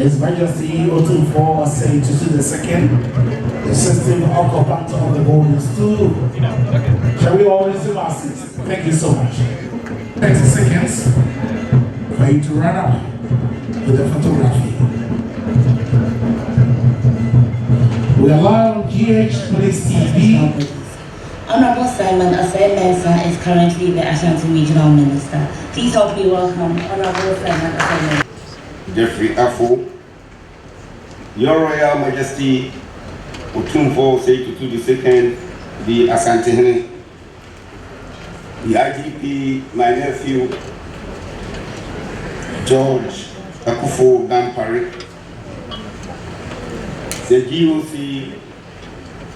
His Majesty Otumfuo saying to the second, the system occupant of the golden stool. Shall we all resume our seats? Thank you so much. 30 seconds for you to run up with the photography. We are live on GH Police TV. Honorable Simon Asai-Mensah is currently the Ashanti Regional Minister. Please help me welcome Honorable Simon Asai-Mensah. Jeffrey Afo, Your Royal Majesty Otumfuo Seitutu II, the Asante, the IGP, my nephew George Akufo Dampare, the GOC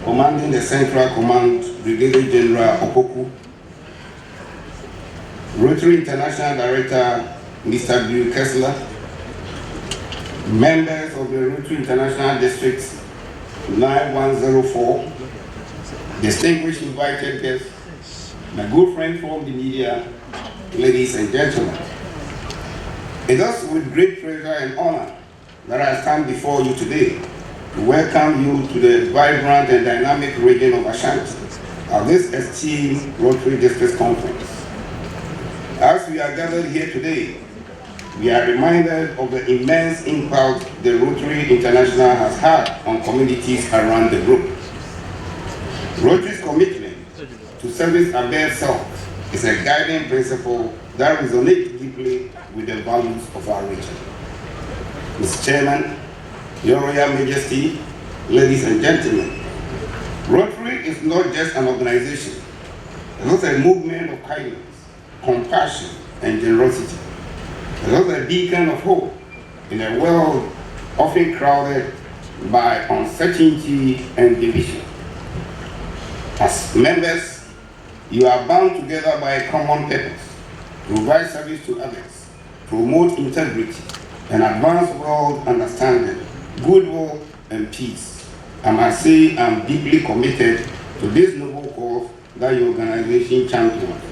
commanding the Central Command, Brigadier General Opoku, Rotary International Director Mr. Bill Kessler, members of the Rotary International District 9104, distinguished invited guests, my good friend from the media, ladies and gentlemen. It is with great pleasure and honor that I stand before you today to welcome you to the vibrant and dynamic region of Ashanti of this esteemed Rotary District Conference. As we are gathered here today, we are reminded of the immense impact the Rotary International has had on communities around the globe. Rotary's commitment to service above self is a guiding principle that resonates deeply with the values of our region. Mr. Chairman, Your Royal Majesty, ladies and gentlemen, Rotary is not just an organization, it is a movement of kindness, compassion, and generosity. It is a beacon of hope in a world often crowded by uncertainty and division. As members, you are bound together by a common purpose: provide service to others, promote integrity, and advance world understanding, goodwill, and peace. I must say I'm deeply committed to this noble cause that your organization champions,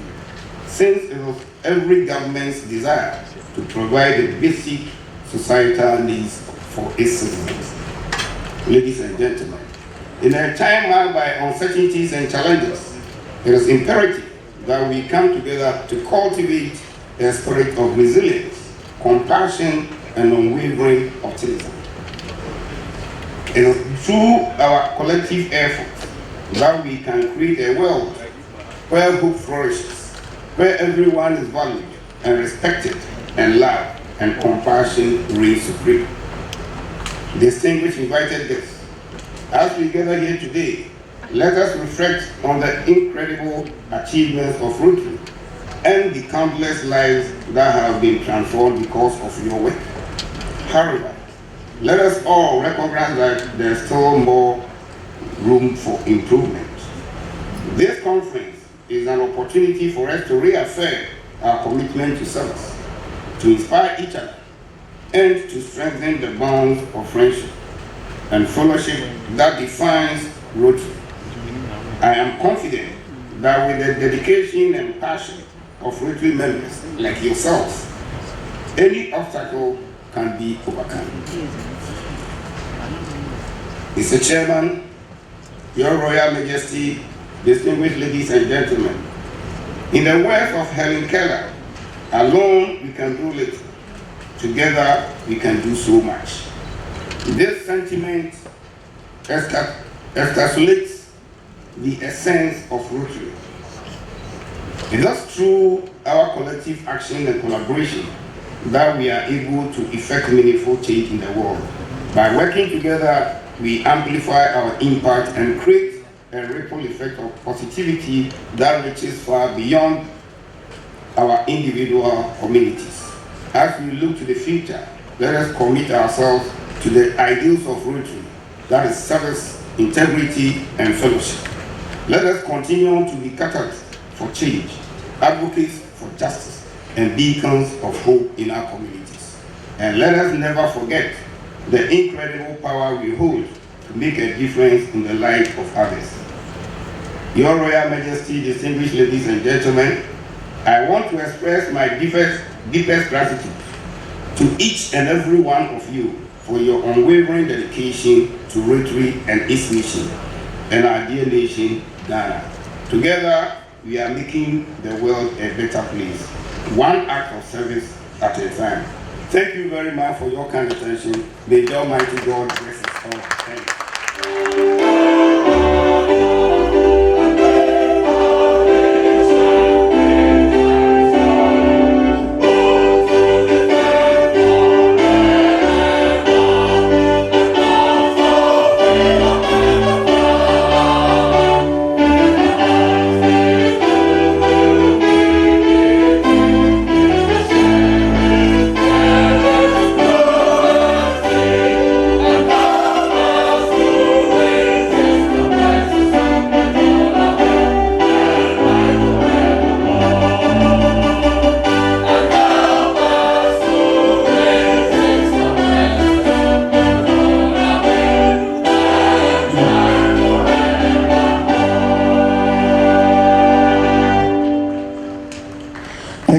since it is every government's desire to provide the basic societal needs for its citizens. Ladies and gentlemen, in a time marked by uncertainties and challenges, it is imperative that we come together to cultivate a spirit of resilience, compassion, and unwavering optimism. It is through our collective efforts that we can create a world where hope flourishes, where everyone is valued and respected, and love and compassion reign supreme. Distinguished invited guests, as we gather here today, let us reflect on the incredible achievements of Rotary and the countless lives that have been transformed because of your work. However, let us all recognize that there is still more room for improvement. This conference is an opportunity for us to reaffirm our commitment to service, to inspire each other, and to strengthen the bonds of friendship and fellowship that defines Rotary. I am confident that with the dedication and passion of Rotary members like yourselves, any obstacle can be overcome. Mr. Chairman, Your Royal Majesty, distinguished ladies and gentlemen, in the words of Helen Keller, alone we can do little, together we can do so much. This sentiment encapsulates the essence of Rotary. It is through our collective action and collaboration that we are able to effect meaningful change in the world. By working together, we amplify our impact and create a ripple effect of positivity that reaches far beyond our individual communities. As we look to the future, let us commit ourselves to the ideals of Rotary, that is service, integrity, and fellowship. Let us continue to be catalysts for change, advocates for justice, and beacons of hope in our communities. And let us never forget the incredible power we hold to make a difference in the lives of others. Your Royal Majesty, distinguished ladies and gentlemen, I want to express my deepest gratitude to each and every one of you for your unwavering dedication to Rotary and its mission, and our dear nation, Ghana. Together, we are making the world a better place, one act of service at a time. Thank you very much for your kind attention. May the Almighty God bless us all. Thank you.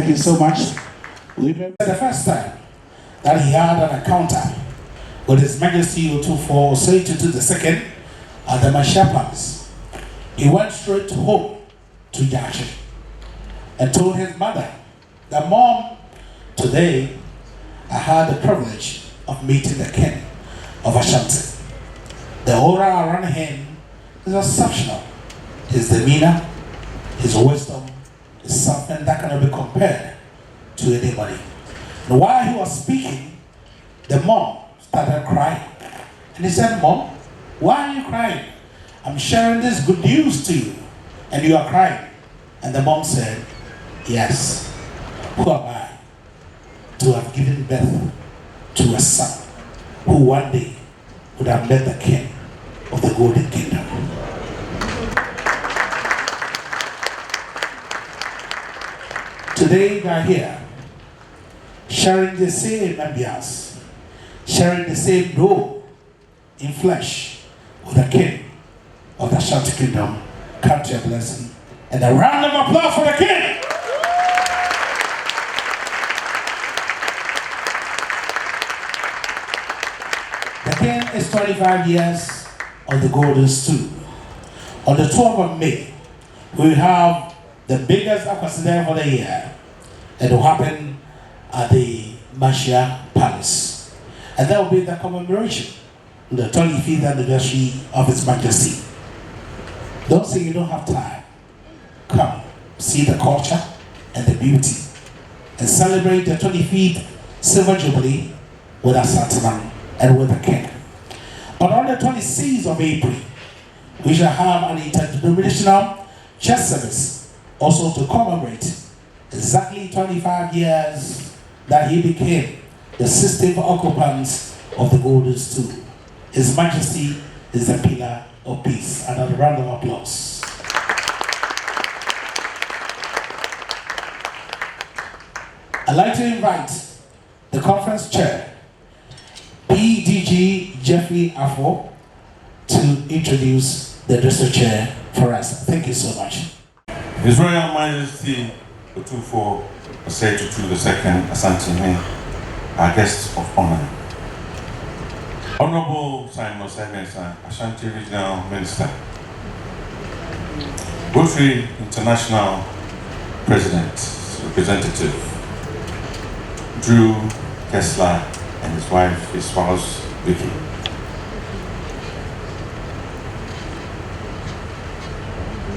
Thank you so much. We remember the first time that he had an encounter with His Majesty Otumfuo II at the Marshall Palace. He went straight home to Yachi and told his mother that, "Mom, today I had the privilege of meeting the king of Ashanti. The aura around him is exceptional. His demeanor, his wisdom is something that cannot be compared to anybody." And while he was speaking, the mom started crying. And he said, "Mom, why are you crying? I'm sharing this good news to you, and you are crying." And the mom said, "Yes, who am I to have given birth to a son who one day would have met the king of the Golden Kingdom?" Today we are here, sharing the same ambience, sharing the same role in flesh with the king of the Ashanti Kingdom. Count your blessing and a round of applause for the king. The king is 25 years on the golden stool. On the 12th of May, we have the biggest accident for the year. It will happen at the Marshall Palace. And that will be the commemoration, the 25th anniversary of His Majesty. Don't say you don't have time. Come, see the culture and the beauty, and celebrate the 25th Silver Jubilee with our Santaman and with the King. But on the 26th of April, we shall have an interdenominational church service also to commemorate exactly 25 years that he became the 16th occupant of the golden stool. His Majesty is the pillar of peace. Another round of applause. I'd like to invite the conference chair, PDG Jeffrey Afo, to introduce the district chair for us. Thank you so much. His Royal Majesty Otumfuo II Asante, our guest of honor. Honorable Simon Osemesa, Ashanti Regional Minister. Rotary International President, Representative Drew Kessler, and his wife, his spouse, Vicky.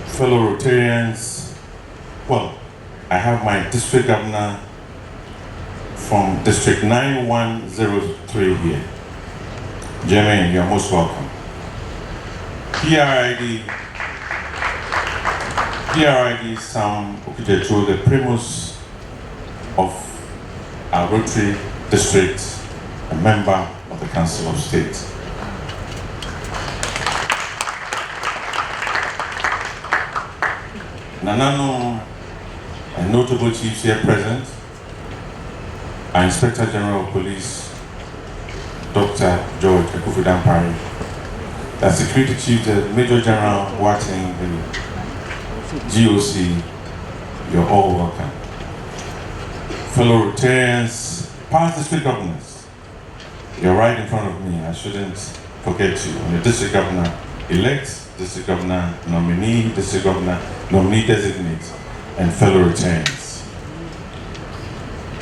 Fellow Rotarians, well, I have my district governor from District 9103 here. Jermaine, you're most welcome. PRID Sam Okujecho, the primus of our Rotary district, a member of the Council of State. Nanano and notable chiefs here present, our Inspector General of Police, Dr. George Ekufudampari, the Security Chief, the Major General Watting, the GOC, you're all welcome. Fellow Rotarians, past district governors, you're right in front of me, I shouldn't forget you. I'm the district governor elect, district governor nominee, district governor nominee designate, and fellow Rotarians.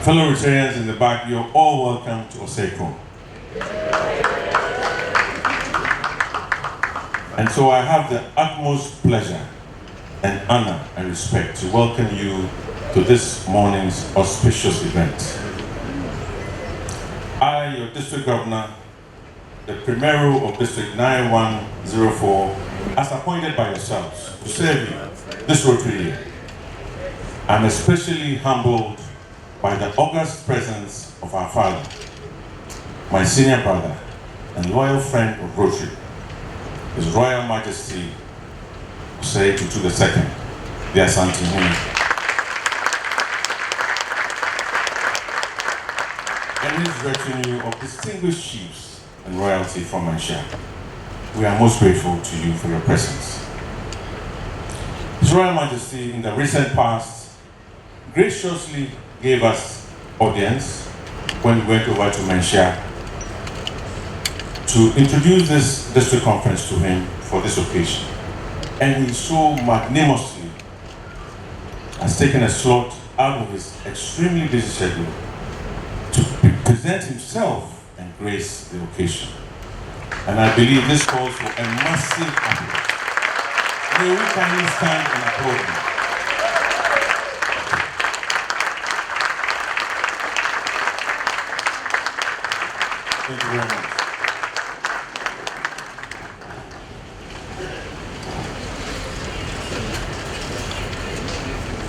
Fellow Rotarians in the back, you're all welcome to Oseko. And so I have the utmost pleasure and honor and respect to welcome you to this morning's auspicious event. I, your district governor, the Primero of District 9104, as appointed by yourselves to serve you this Rotary year, I'm especially humbled by the august presence of our father, my senior brother and loyal friend of Rotary, His Royal Majesty Osei Tutu II, the Asante Huni, and his retinue of distinguished chiefs and royalty from Mansha. We are most grateful to you for your presence. His Royal Majesty, in the recent past, graciously gave us audience when we went over to Menshia to introduce this district conference to him for this occasion. And he so magnanimously has taken a slot out of his extremely busy schedule to present himself and grace the occasion. And I believe this calls for a massive applause. May we kindly stand and applaud him. Thank you very much.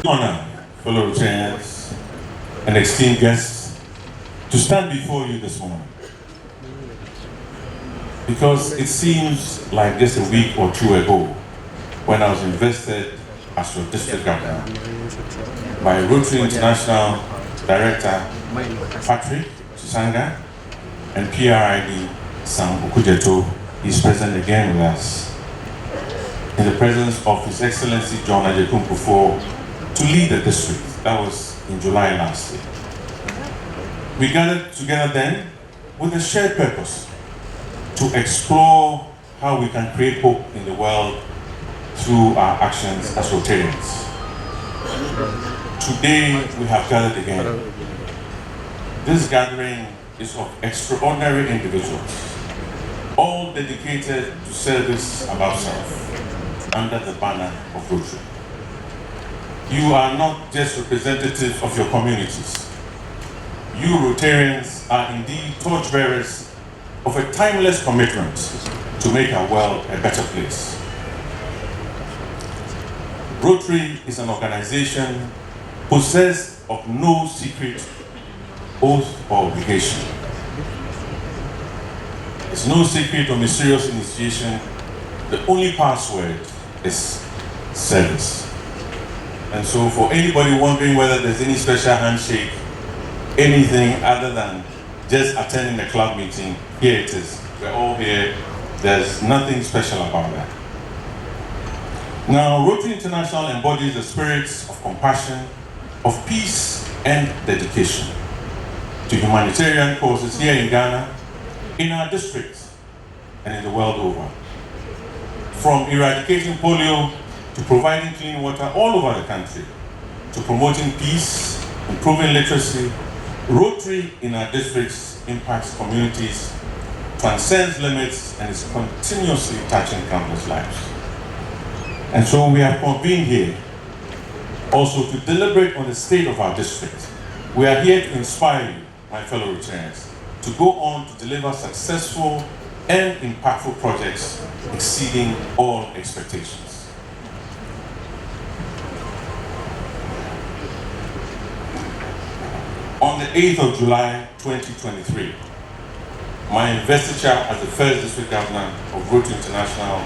Honor, fellow Rotarians and esteemed guests, to stand before you this morning. Because it seems like just a week or two ago, when I was invested as your district governor by Rotary International Director Patrick Chisanga and PRID Sam Okujeto is present again with us in the presence of His Excellency John Otumfuo to lead the district. That was in July last year. We gathered together then with a shared purpose to explore how we can create hope in the world through our actions as Rotarians. Today we have gathered again. This gathering is of extraordinary individuals, all dedicated to service above self, under the banner of Rotary. You are not just representatives of your communities. You Rotarians are indeed torchbearers of a timeless commitment to make our world a better place. Rotary is an organization possessed of no secret oath or obligation. It's no secret or mysterious initiation. The only password is service. And so for anybody wondering whether there's any special handshake, anything other than just attending a club meeting, here it is. We're all here. There's nothing special about that. Now, Rotary International embodies the spirits of compassion, of peace, and dedication to humanitarian causes here in Ghana, in our districts, and in the world over. From eradicating polio to providing clean water all over the country, to promoting peace, improving literacy, Rotary in our districts impacts communities, transcends limits, and is continuously touching countless lives. And so we have convened here also to deliberate on the state of our district. We are here to inspire you, my fellow Rotarians, to go on to deliver successful and impactful projects exceeding all expectations. On the 8th of July, 2023, my investiture as the first district governor of Rotary International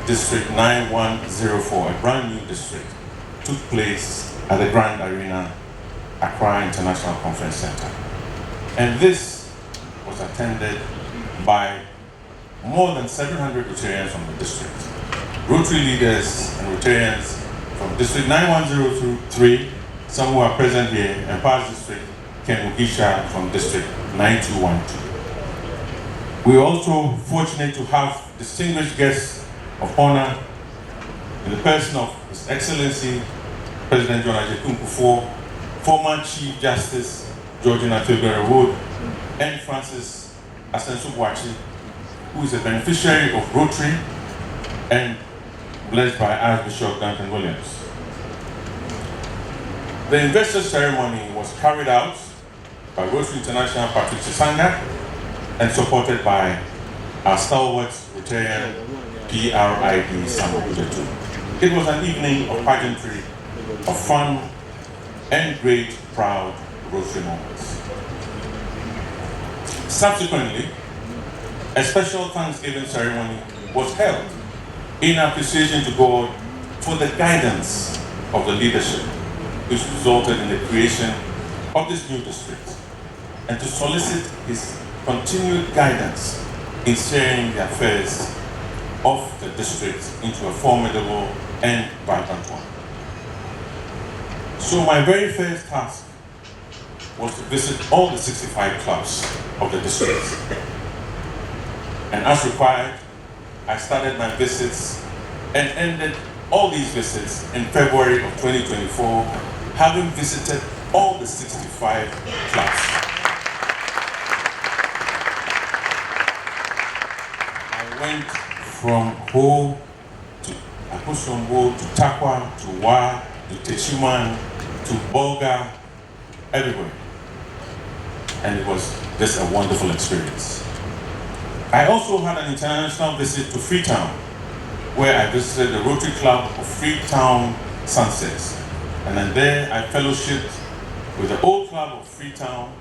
District 9104, a brand new district, took place at the Grand Arena, Accra International Conference Center. And this was attended by more than 700 Rotarians from the district. Rotary leaders and Rotarians from District 9103, some who are present here, and past district, Ken Mugisha from District 9212. We are also fortunate to have distinguished guests of honor in the person of His Excellency President John Otumfuo, former Chief Justice Georgina Tilbury Wood, and Francis Asensu-Boakye, who is a beneficiary of Rotary and blessed by Archbishop Duncan Williams. The investor ceremony was carried out by Rotary International Patrick Chisanga and supported by our stalwart Rotarian PRID Sam Okujeto. It was an evening of pageantry, of fun, and great, proud Rotary moments. Subsequently, a special Thanksgiving ceremony was held in appreciation to God for the guidance of the leadership, which resulted in the creation of this new district, and to solicit His continued guidance in steering the affairs of the district into a formidable and vibrant one. So my very first task was to visit all the 65 clubs of the district. And as required, I started my visits and ended all these visits in February of 2024, having visited all the 65 clubs. I went from Ho to Akosombo to Takwa to Wa to Techiman to Bolga, everywhere. And it was just a wonderful experience. I also had an international visit to Freetown, where I visited the Rotary Club of Freetown Sunsets. And then there I fellowshipped with the old club of Freetown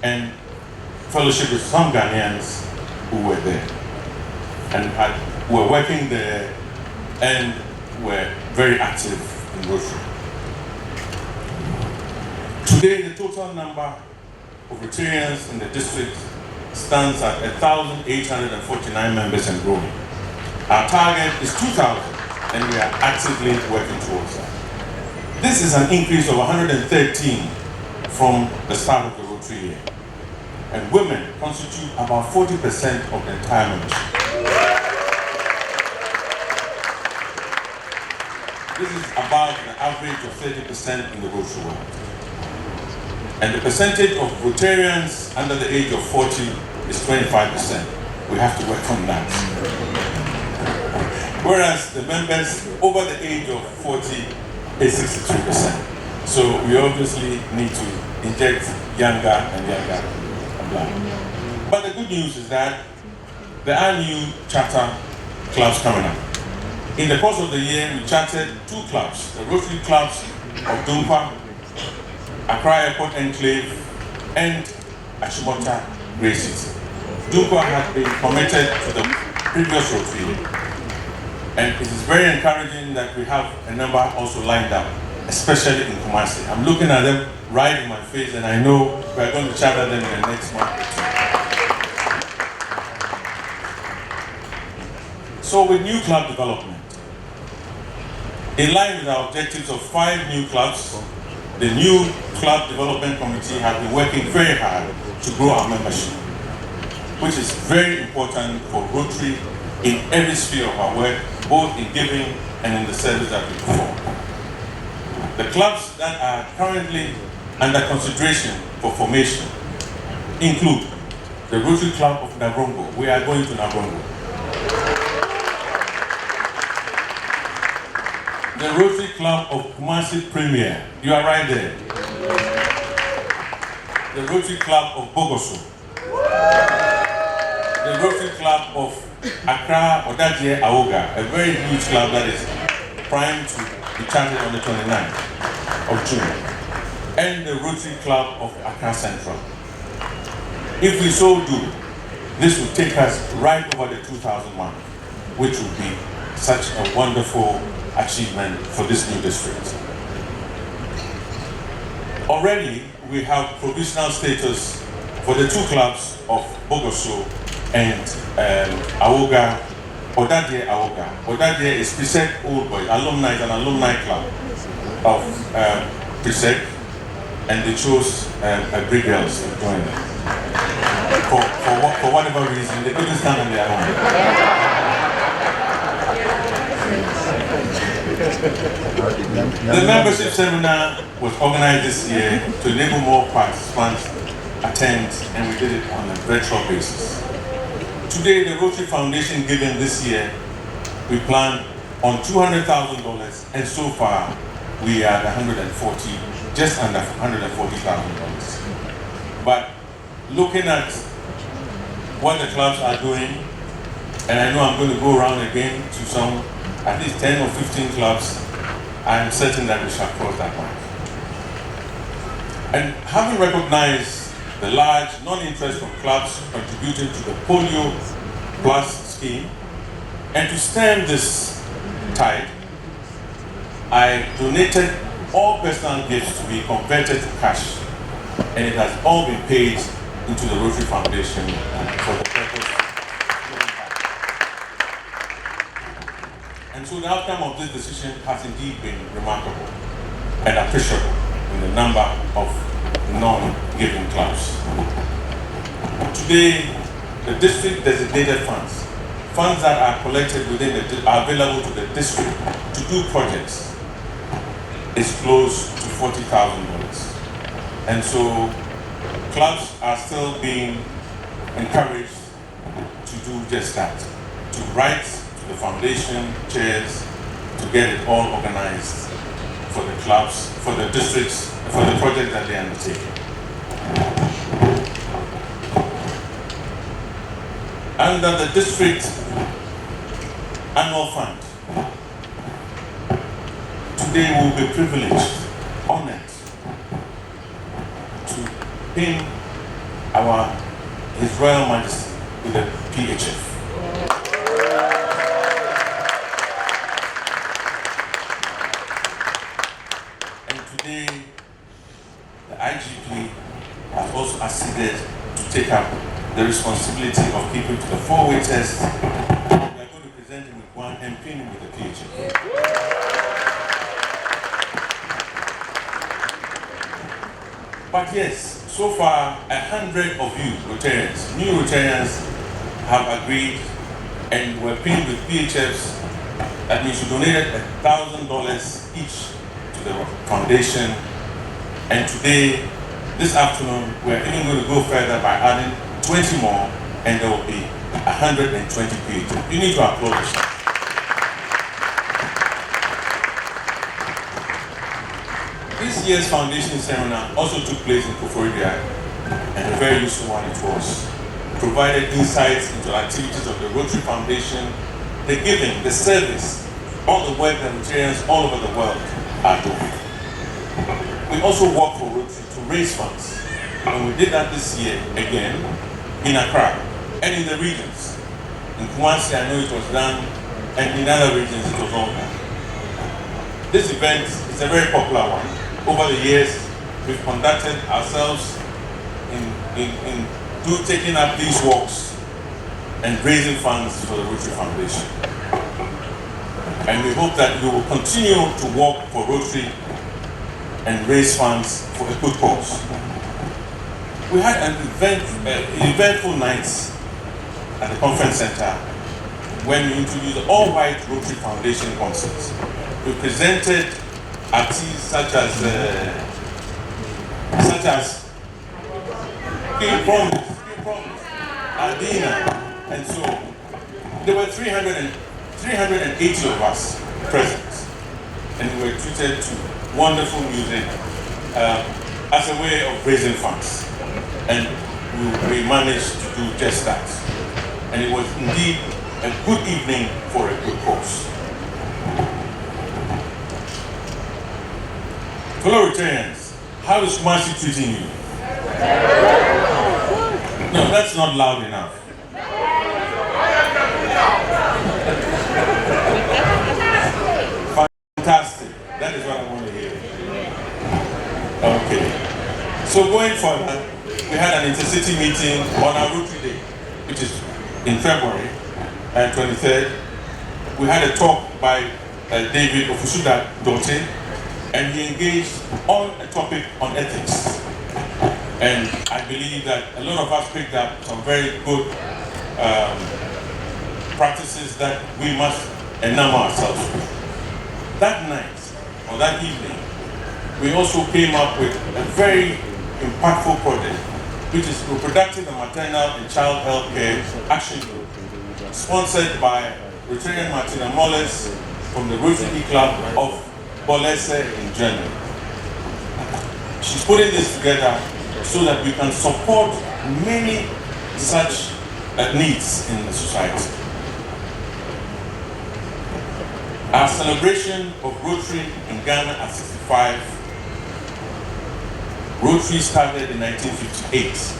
and fellowship with some Ghanaians who were there. And were working there and were very active in Rotary. Today, the total number of Rotarians in the district stands at 1,849 members and growing. Our target is 2,000, and we are actively working towards that. This is an increase of 113 from the start of the Rotary year. And women constitute about 40% of the entire membership. This is about the average of 30% in the Rotary world. And the percentage of Rotarians under the age of 40 is 25%. We have to work on that. Whereas the members over the age of 40 is 63%. So we obviously need to inject younger and younger blood. But the good news is that there are new charter clubs coming up. In the course of the year, we chartered 2 clubs, the Rotary clubs of Dumpa, Accra Airport Enclave, and Achimota Grey City. Dumpa had been committed to the previous Rotary, and it is very encouraging that we have a number also lined up, especially in Kumasi. I'm looking at them right in my face, and I know we are going to charter them in the next month or 2. So with new club development, in line with our objectives of 5 new clubs, the new Club Development Committee has been working very hard to grow our membership, which is very important for Rotary in every sphere of our work, both in giving and in the service that we perform. The clubs that are currently under consideration for formation include the Rotary Club of Nabrongo. We are going to Nabrongo. The Rotary Club of Kumasi Premier. You are right there. The Rotary Club of Bogoso. The Rotary Club of Accra Odaje Aoga, a very huge club that is primed to be chartered on the 29th of June. And the Rotary Club of Accra Central. If we so do, this will take us right over the 2,000 mark, which would be such a wonderful achievement for this new district. Already, we have provisional status for the 2 clubs of Bogoso and Aoga, Odaje Aoga. Odaje is Presec Old Boys, alumni, an alumni club of Presec, and they chose a big girls to join them. For whatever reason, they couldn't stand on their own. The membership seminar was organized this year to enable more participants attend, and we did it on a virtual basis. Today, the Rotary Foundation giving this year, we planned on $200,000, and so far we are at just under $140,000. But looking at what the clubs are doing, and I know I'm going to go around again to some, at least 10 or 15 clubs, I am certain that we shall cross that mark. And having recognized the large non-interest from clubs contributing to the Polio Plus scheme, and to stem this tide, I donated all personal gifts to be converted to cash, and it has all been paid into the Rotary Foundation for the purpose. And so the outcome of this decision has indeed been remarkable. and appreciable in the number of non-giving clubs. Today, the district designated funds that are collected within are available to the district to do projects is close to $40,000. And so clubs are still being encouraged to do just that, to write to the foundation chairs to get it all organized for the clubs, for the districts, for the project that they undertake. Under the district annual fund, today we'll be privileged, honored to pin His Royal Majesty with a PHF. And today, the IGP has also acceded to take up the responsibility of keeping to the 4-way test. We are going to present him with one and pin him with a PHF. But yes, so far 100 of you Rotarians, new Rotarians, have agreed and were pinned with PHFs. That means you donated $1,000 each to the foundation. And today, this afternoon, we're even going to go further by adding 20 more, and there will be 120 PHFs. You need to applaud yourself. This year's foundation seminar also took place in Koforidua, and a very useful one it was. Provided insights into activities of the Rotary Foundation, the giving, the service, all the work that Rotarians all over the world are doing. We also work for Rotary to raise funds, and we did that this year again in Accra and in the regions. In Kumasi, I know it was done, and in other regions it was all done. This event is a very popular one. Over the years, we've conducted ourselves in taking up these walks and raising funds for the Rotary Foundation. And we hope that we will continue to work for Rotary and raise funds for a good cause. We had an eventful night at the conference center when we introduced the all-white Rotary Foundation concerts. We presented artists such as King Promise, Adina, and so there were 380 of us present, and we were treated to wonderful music as a way of raising funds, and we managed to do just that, and it was indeed a good evening for a good cause. Fellow Rotarians, how is Kumasi treating you? No, that's not loud enough. Fantastic. That is what I want to hear. Okay. So going forward, we had an intercity meeting on our Rotary Day, which is in February 23rd. We had a talk by David Ofusuda-Dote, and he engaged on a topic on ethics. And I believe that a lot of us picked up some very good practices that we must enamel ourselves with. That night, or that evening, we also came up with a very impactful project, which is Reproductive and Maternal and Child Health Care Action Group, sponsored by Rotarian Martina Molles from the Rotary Club of Bolese in Germany. She's putting this together so that we can support many such needs in the society. Our celebration of Rotary in Ghana at 65, Rotary started in 1958,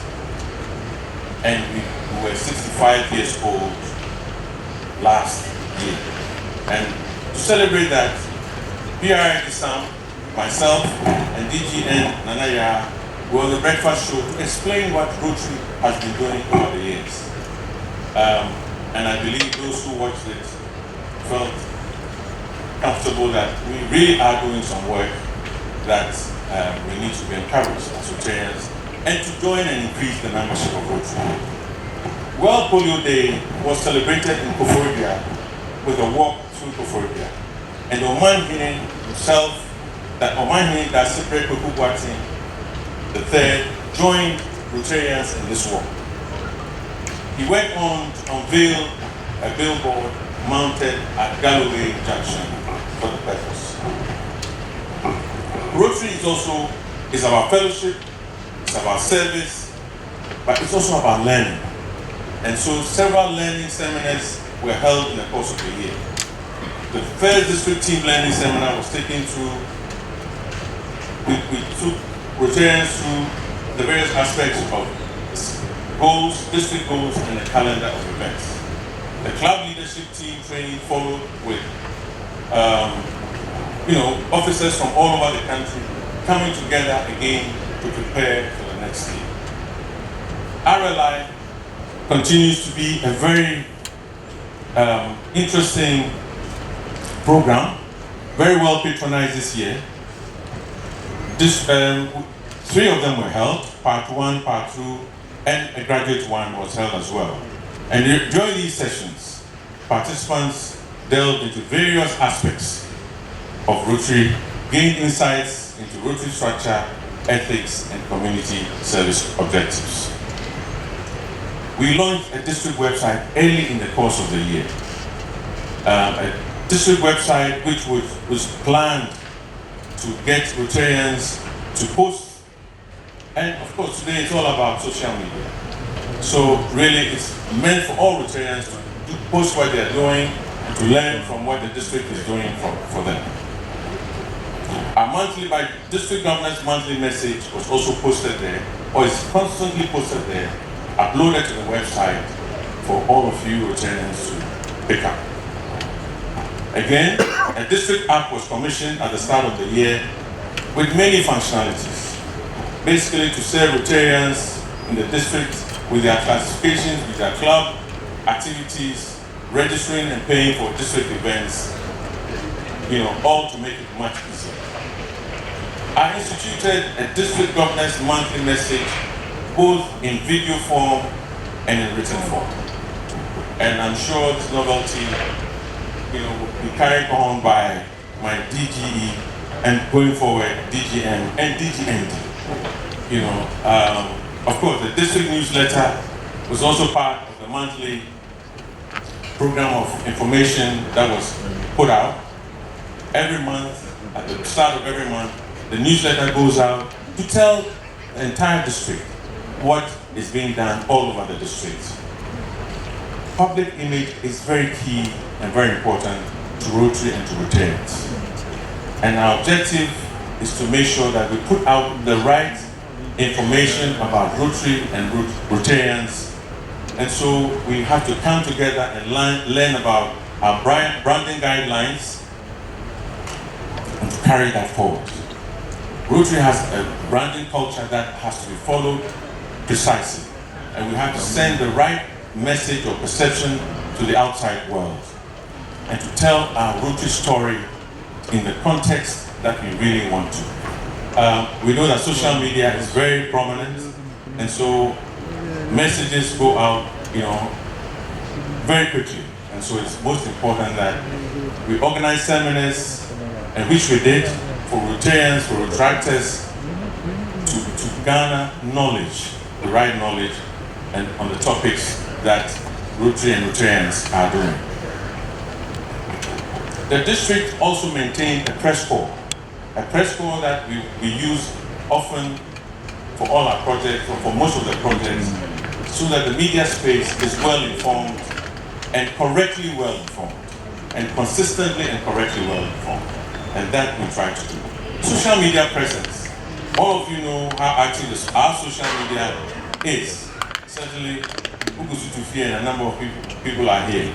and we were 65 years old last year. And to celebrate that, PRI Isam, myself, and DGN Nanaya were on the breakfast show to explain what Rotary has been doing over the years. And I believe those who watched it felt comfortable that we really are doing some work that we need to be encouraged as Rotarians and to join and increase the membership of Rotary. World Polio Day was celebrated in Koforidua with a walk through Koforidua. And Oman Hine himself, that Oman Hine that separate Kukubuatin, the third, joined Rotarians in this walk. He went on to unveil a billboard mounted at Galloway Junction for the purpose. Rotary is about fellowship, it's about service, but it's also about learning. And so several learning seminars were held in the course of the year. The first district team learning seminar was taken through, we took Rotarians through the various aspects of goals, district goals, and the calendar of events. The club leadership team training followed with, officers from all over the country coming together again to prepare for the next year. RLI continues to be a very interesting program, very well patronized this year. Three of them were held, part 1, part 2, and a graduate one was held as well. And during these sessions, participants delved into various aspects of Rotary, gained insights into Rotary structure, ethics, and community service objectives. We launched a district website early in the course of the year. A district website which was planned to get Rotarians to post. And of course, today it's all about social media. So really, it's meant for all Rotarians to post what they're doing and to learn from what the district is doing for them. Our district governor's monthly message was also posted there, or is constantly posted there, uploaded to the website for all of you Rotarians to pick up. Again, a district app was commissioned at the start of the year with many functionalities. Basically to serve Rotarians in the district with their classifications, with their club activities, registering and paying for district events, all to make it much easier. I instituted a district governor's monthly message, both in video form and in written form. And I'm sure this novelty, will be carried on by my DGE and going forward, DGM and DGND. Of course, the district newsletter was also part of the monthly program of information that was put out. Every month, at the start of every month, the newsletter goes out to tell the entire district what is being done all over the district. Public image is very key and very important to Rotary and to Rotarians. And our objective is to make sure that we put out the right information about Rotary and Rotarians. And so we have to come together and learn about our branding guidelines and to carry that forward. Rotary has a branding culture that has to be followed precisely. And we have to send the right message or perception to the outside world. And to tell our Rotary story in the context that we really want to. We know that social media is very prominent, and so messages go out, very quickly. And so it's most important that we organize seminars, and which we did for Rotarians, for retractors, to garner knowledge, the right knowledge, and on the topics that Rotary and Rotarians are doing. The district also maintained a press corps that we use often for all our projects, or for most of the projects, so that the media space is well informed and correctly well informed, and consistently and correctly well informed. And that we try to do. Social media presence. All of you know how active our social media is. Certainly, Otumfuo and a number of people are here.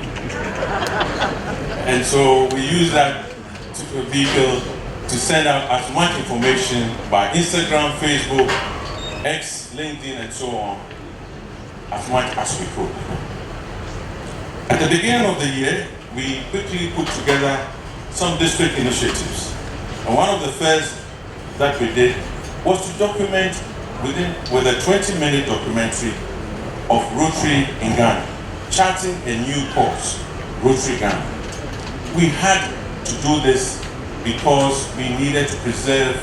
And so we use that vehicle to send out as much information by Instagram, Facebook, X, LinkedIn, and so on, as much as we could. At the beginning of the year, we quickly put together some district initiatives. And one of the first that we did was to document with a 20-minute documentary of Rotary in Ghana, charting a new course, Rotary Ghana. We had to do this because we needed to preserve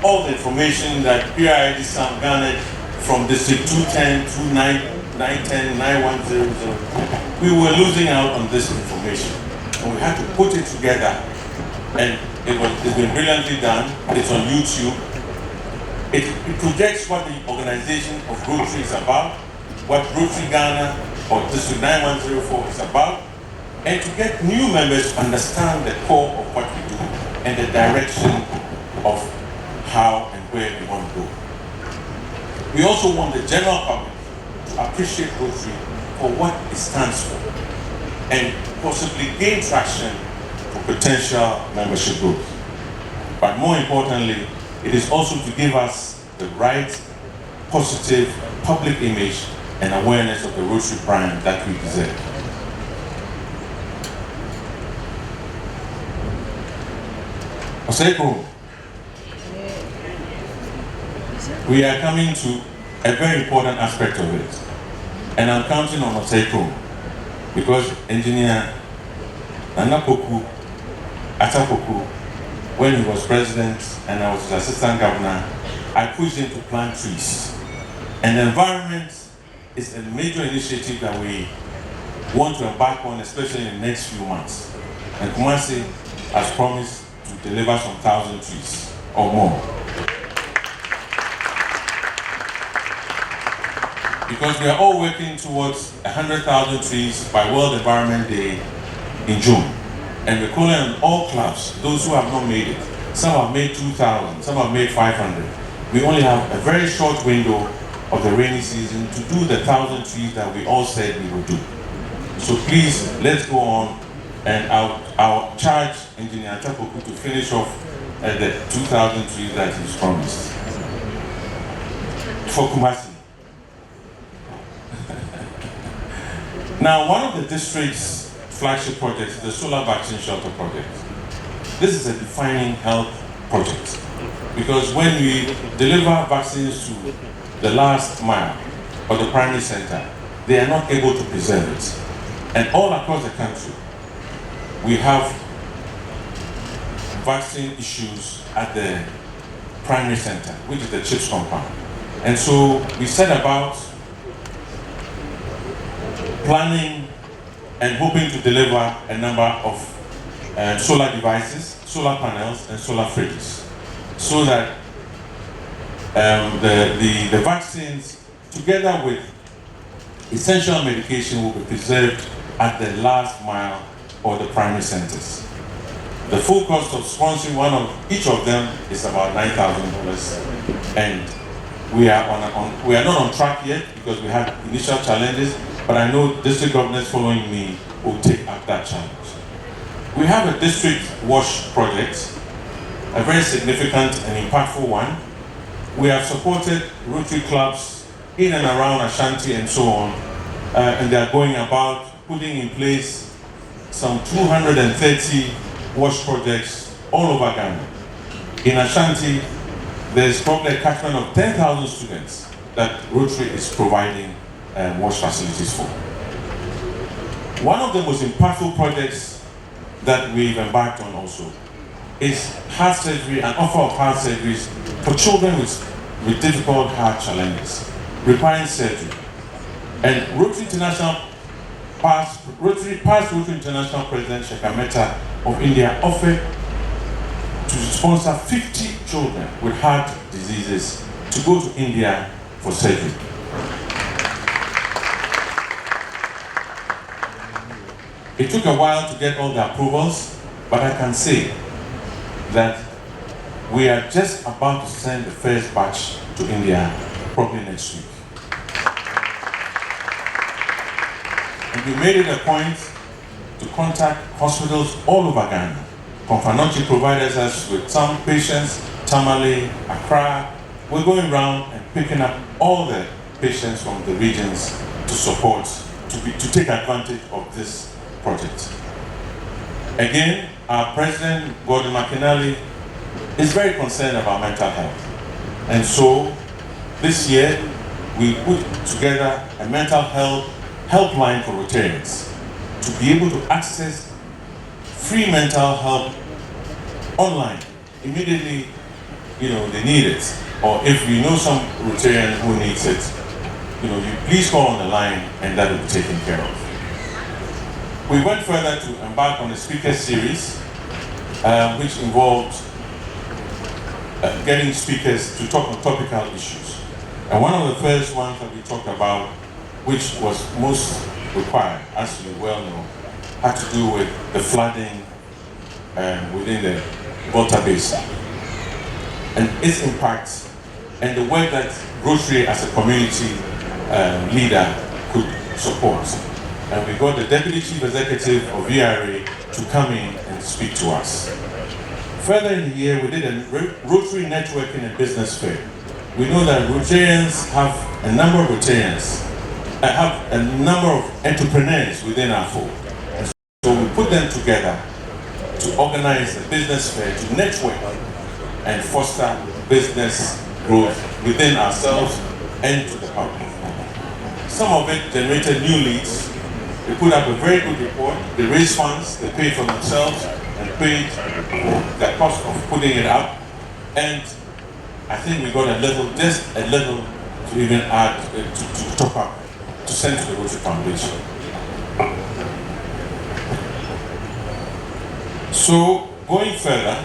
all the information that PIID Sam garnered from District 210 through 910, 9100. We were losing out on this information, and we had to put it together. And it's been brilliantly done. It's on YouTube. It projects what the organization of Rotary is about, what Rotary Ghana or District 9104 is about, and to get new members to understand the core of what we do and the direction of how and where we want to go. We also want the general public to appreciate Rotary for what it stands for and possibly gain traction for potential membership growth. But more importantly, it is also to give us the right, positive public image and awareness of the Rotary brand that we deserve. Oseko, we are coming to a very important aspect of it, and I'm counting on Oseko because Engineer Nanapoku Atapoku, when he was president and I was his assistant governor, I pushed him to plant trees. And the environment is a major initiative that we want to embark on, especially in the next few months. And Kumasi has promised to deliver some 1,000 trees or more. Because we are all working towards 100,000 trees by World Environment Day in June. And we're calling on all clubs, those who have not made it. Some have made 2,000, some have made 500. We only have a very short window of the rainy season to do the 1,000 trees that we all said we would do. So please, let's go on, and I'll charge Engineer Tapoku to finish off the 2,000 trees that he's promised. For Kumasi. Now, one of the district's flagship projects is the Solar Vaccine Shelter Project. This is a defining health project because when we deliver vaccines to the last mile or the primary center, they are not able to preserve it. And all across the country, we have vaccine issues at the primary center, which is the CHIPS compound. And so we set about planning and hoping to deliver a number of solar devices, solar panels, and solar fridges, so that the vaccines, together with essential medication, will be preserved at the last mile or the primary centers. The full cost of sponsoring one of each of them is about $9,000, and we are not on track yet because we have initial challenges. But I know district governors following me will take up that challenge. We have a district wash project, a very significant and impactful one. We have supported Rotary clubs in and around Ashanti and so on, and they are going about putting in place some 230 wash projects all over Ghana. In Ashanti, there's probably a catchment of 10,000 students that Rotary is providing wash facilities for. One of the most impactful projects that we've embarked on also is heart surgery, an offer of heart surgeries for children with difficult heart challenges, requiring surgery. And Rotary past Rotary International President Shekhar Mehta of India offered to sponsor 50 children with heart diseases to go to India for surgery. It took a while to get all the approvals, but I can say that we are just about to send the first batch to India probably next week. And we made it a point to contact hospitals all over Ghana. Konfanochi provided us with some patients, Tamale, Accra. We're going around and picking up all the patients from the regions to support, to take advantage of this project. Again, our President, Gordon McInally, is very concerned about mental health. And so this year, we put together a mental health helpline for Rotarians to be able to access free mental health online immediately, they need it. Or if you know some Rotarian who needs it, you please call on the line and that will be taken care of. We went further to embark on a speaker series, which involved getting speakers to talk on topical issues. And one of the first ones that we talked about, which was most required, as you well know, had to do with the flooding within the Volta Basin and its impact and the work that Rotary as a community leader could support. And we got the Deputy Chief Executive of VRA to come in and speak to us. Further in the year, we did a Rotary networking and business fair. We know that Rotarians have a number of entrepreneurs within our fold. And so we put them together to organize a business fair to network and foster business growth within ourselves and to the public. Some of it generated new leads. They put up a very good report. They raised funds, they paid for themselves and paid the cost of putting it up. And I think we got just a little to even add, to top up, to send to the Rotary Foundation. So, going further,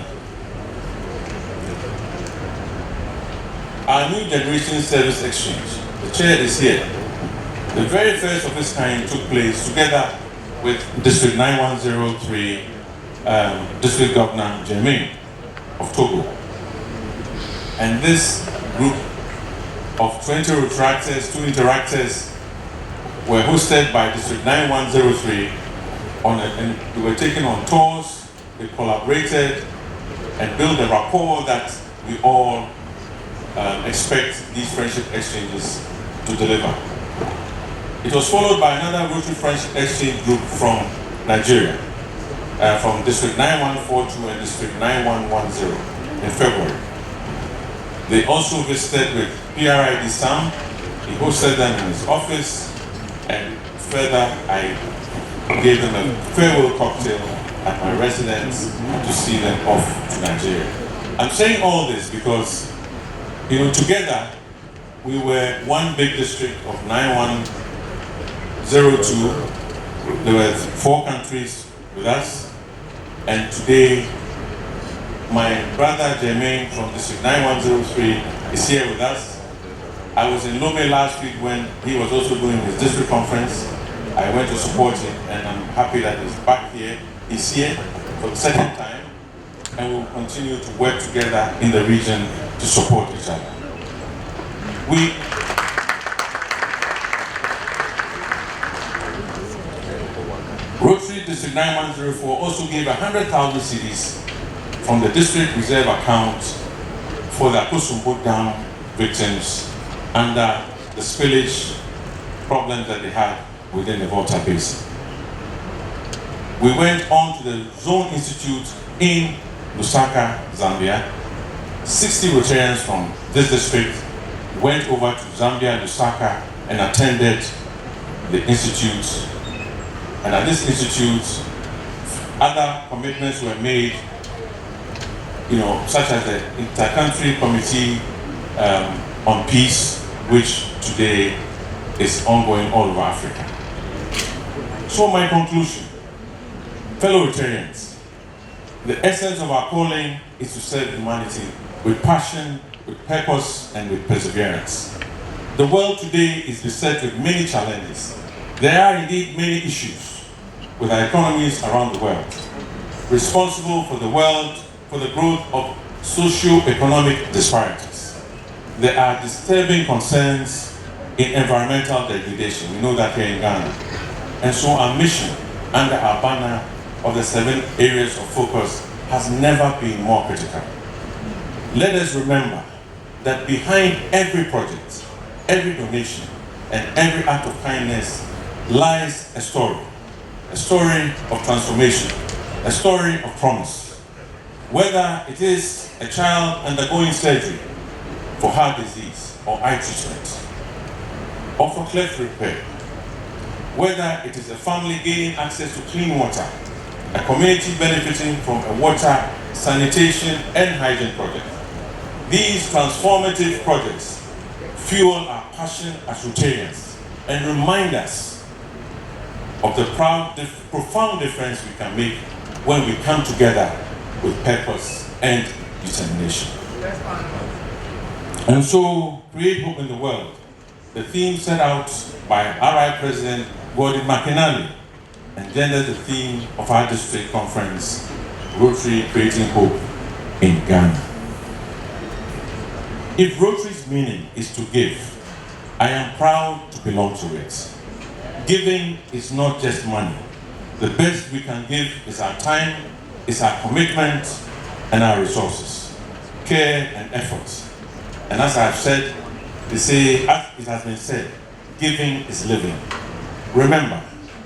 our new generation service exchange, the chair is here. The very first of its kind took place together with District 9103, District Governor Germain of Togo. And this group of 20 retractors, 2 interactors, were hosted by District 9103 and they were taken on tours, they collaborated and built the rapport that we all expect these friendship exchanges to deliver. It was followed by another Rotary Friendship Exchange group from Nigeria, from District 9142 and District 9110 in February. They also visited with PRID Sam. He hosted them in his office, and further I gave them a farewell cocktail at my residence to see them off to Nigeria. I'm saying all this because, together we were one big district of 9102. There were 4 countries with us, and today my brother Jermaine from District 9103 is here with us. I was in Lome last week when he was also doing his district conference. I went to support him, and I'm happy that he's back here. He's here for the second time, and we'll continue to work together in the region to support each other. Rotary District 9104 also gave 100,000 cedis from the district reserve account for the Opemsuo Dam victims under the spillage problems that they had within the Volta Basin. We went on to the Zone Institute in Lusaka, Zambia. 60 Rotarians from this district went over to Zambia, Lusaka, and attended the institute. And at this institute, other commitments were made, such as the Inter-Country Committee on Peace, which today is ongoing all over Africa. So my conclusion, fellow Rotarians, the essence of our calling is to serve humanity with passion, with purpose, and with perseverance. The world today is beset with many challenges. There are indeed many issues with our economies around the world, responsible for the growth of socio-economic disparities. There are disturbing concerns in environmental degradation. We know that here in Ghana. And so our mission under our banner of the 7 areas of focus has never been more critical. Let us remember that behind every project, every donation, and every act of kindness lies a story of transformation, a story of promise. Whether it is a child undergoing surgery for heart disease or eye treatment, or for cleft repair, whether it is a family gaining access to clean water, a community benefiting from a water, sanitation, and hygiene project. These transformative projects fuel our passion as Rotarians and remind us of the profound difference we can make when we come together with purpose and determination. And so, create hope in the world, the theme set out by RI President Gordon McInally, engendered the theme of our district conference, Rotary Creating Hope in Ghana. If Rotary's meaning is to give, I am proud to belong to it. Giving is not just money. The best we can give is our time, is our commitment, and our resources, care and effort. And as I've said, they say, as it has been said, giving is living. Remember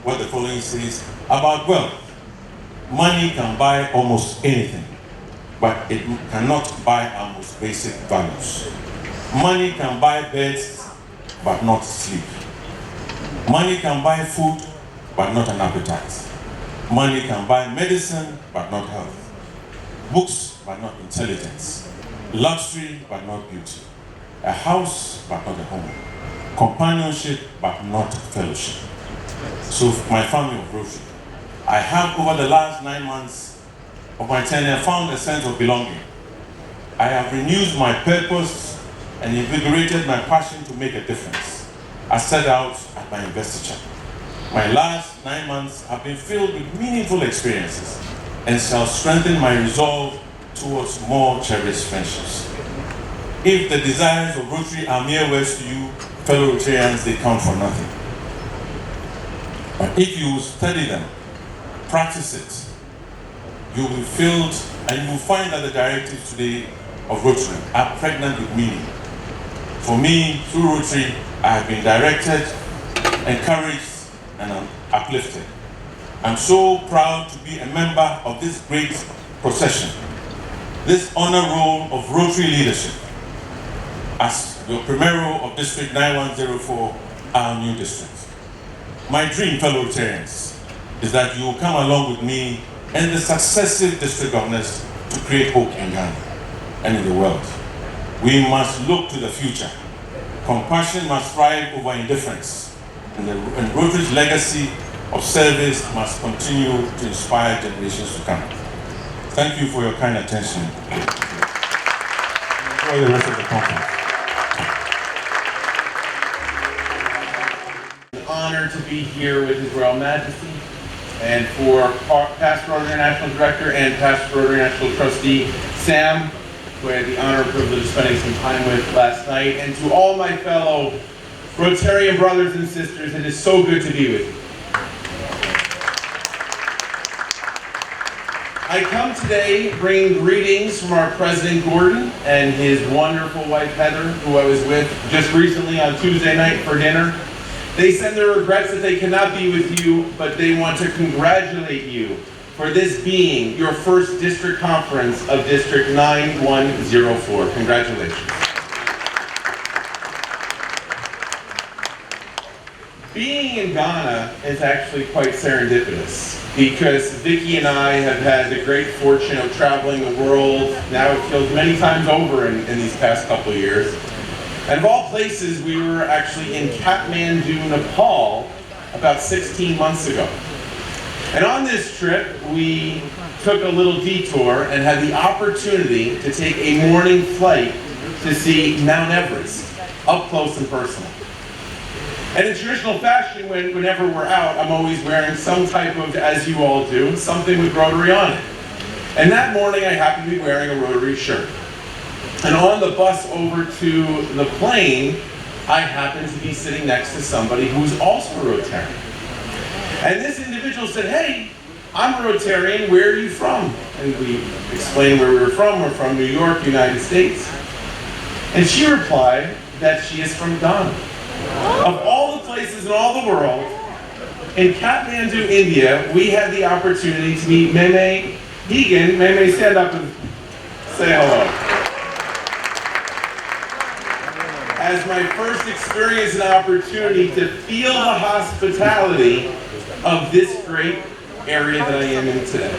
what the following says about wealth. Money can buy almost anything, but it cannot buy our most basic values. Money can buy beds, but not sleep. Money can buy food, but not an appetite. Money can buy medicine, but not health. Books, but not intelligence. Luxury, but not beauty. A house, but not a home. Companionship, but not fellowship. So, my family of Rotary, I have over the last 9 months of my tenure found a sense of belonging. I have renewed my purpose and invigorated my passion to make a difference. I set out at my investiture. My last 9 months have been filled with meaningful experiences and shall strengthen my resolve towards more cherished friendships. If the desires of Rotary are mere words to you, fellow Rotarians, they count for nothing. But if you study them, practice it, you will be filled and you will find that the directives today of Rotary are pregnant with meaning. For me, through Rotary, I have been directed, encouraged, and uplifted. I'm so proud to be a member of this great procession, this honor roll of Rotary leadership, as the Primero of District 9104, our new district. My dream, fellow Rotarians, is that you will come along with me and the successive district governors to create hope in Ghana and in the world. We must look to the future. Compassion must thrive over indifference, and Rotary's legacy of service must continue to inspire generations to come. Thank you for your kind attention. Enjoy the rest of the conference. An honor to be here with His Royal Majesty, and for past Rotary International Director and past Rotary International Trustee Sam, who I had the honor and privilege of spending some time with last night, and to all my fellow Rotarian brothers and sisters, it is so good to be with you. I come today bringing greetings from our President Gordon and his wonderful wife Heather, who I was with just recently on Tuesday night for dinner. They send their regrets that they cannot be with you, but they want to congratulate you for this being your first district conference of District 9104. Congratulations. Being in Ghana is actually quite serendipitous, because Vicki and I have had the great fortune of traveling the world, now it feels many times over in these past couple of years. And of all places, we were actually in Kathmandu, Nepal, about 16 months ago. And on this trip, we took a little detour and had the opportunity to take a morning flight to see Mount Everest, up close and personal. And in traditional fashion, whenever we're out, I'm always wearing some type of, as you all do, something with Rotary on it. And that morning, I happened to be wearing a Rotary shirt. And on the bus over to the plane, I happened to be sitting next to somebody who's also a Rotarian. And this individual said, "Hey, I'm a Rotarian, where are you from?" And we explained where we were from. We're from New York, United States. And she replied that she is from Ghana. Of all the places in all the world, in Kathmandu, India, we had the opportunity to meet Meme Deegan, may stand up and say hello. As my first experience and opportunity to feel the hospitality of this great area that I am in today.